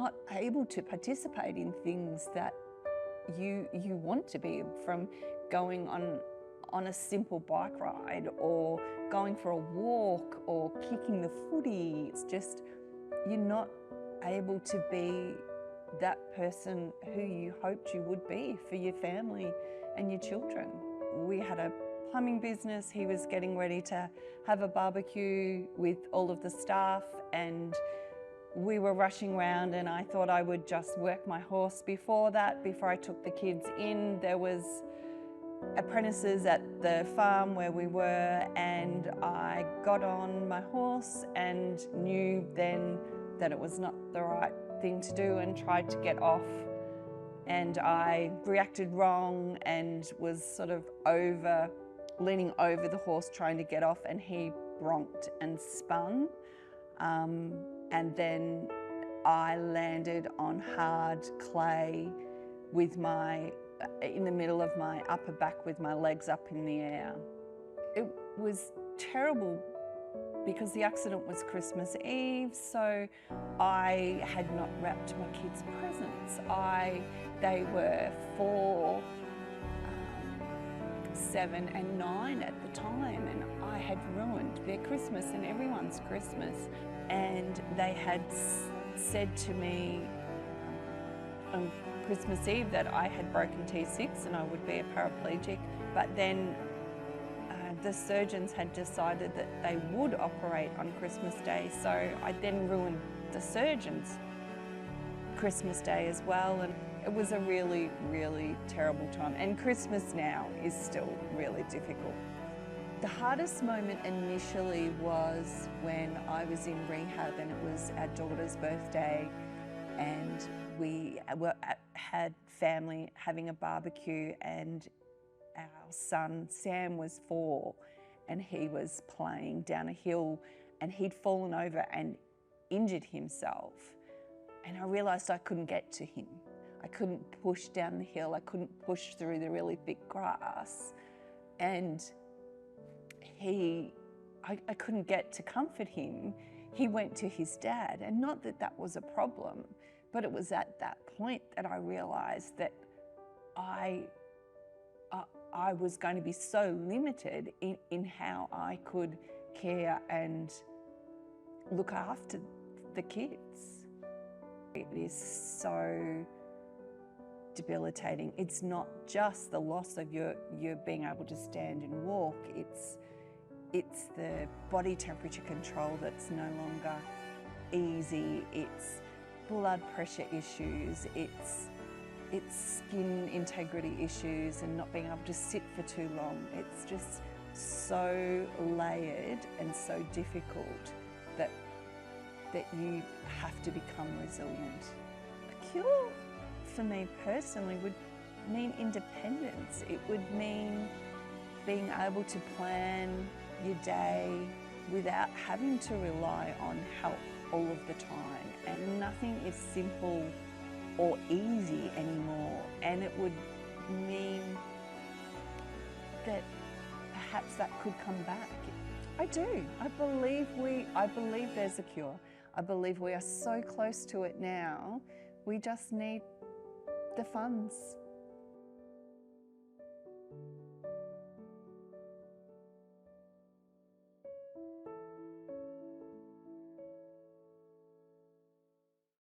not able to participate in things that you want to be, from going on a simple bike ride or going for a walk or kicking the footy. It's just, you're not able to be that person who you hoped you would be for your family and your children. We had a plumbing business. He was getting ready to have a barbecue with all of the staff, and we were rushing around, and I thought I would just work my horse before that, before I took the kids in. There was apprentices at the farm where we were, and I got on my horse and knew then that it was not the right thing to do and tried to get off. And I reacted wrong and was sort of leaning over the horse trying to get off, and he bronked and spun. And then I landed on hard clay in the middle of my upper back with my legs up in the air. It was terrible because the accident was Christmas Eve, so I had not wrapped my kids' presents. They were 4, 7 and 9 at the time, and I had ruined their Christmas and everyone's Christmas. And they had said to me on Christmas Eve that I had broken T6 and I would be a paraplegic, but then the surgeons had decided that they would operate on Christmas Day, so I then ruined the surgeons' Christmas Day as well, and it was a really, really terrible time. And Christmas now is still really difficult. The hardest moment initially was when I was in rehab, and it was our daughter's birthday, and we had family having a barbecue, and our son Sam was 4, and he was playing down a hill, and he'd fallen over and injured himself. And I realised I couldn't get to him. I couldn't push down the hill. I couldn't push through the really thick grass. And I couldn't get to comfort him. He went to his dad, and not that that was a problem, but it was at that point that I realised that I was going to be so limited in how I could care and look after the kids. It is so debilitating. It's not just the loss of your being able to stand and walk, it's the body temperature control that's no longer easy, it's blood pressure issues, it's skin integrity issues and not being able to sit for too long. It's just so layered and so difficult that you have to become resilient. A cure for me personally would mean independence. It would mean being able to plan your day without having to rely on help all of the time. And nothing is simple or easy anymore. And it would mean that perhaps that could come back. I do. I believe there's a cure. I believe we are so close to it now. We just need the funds.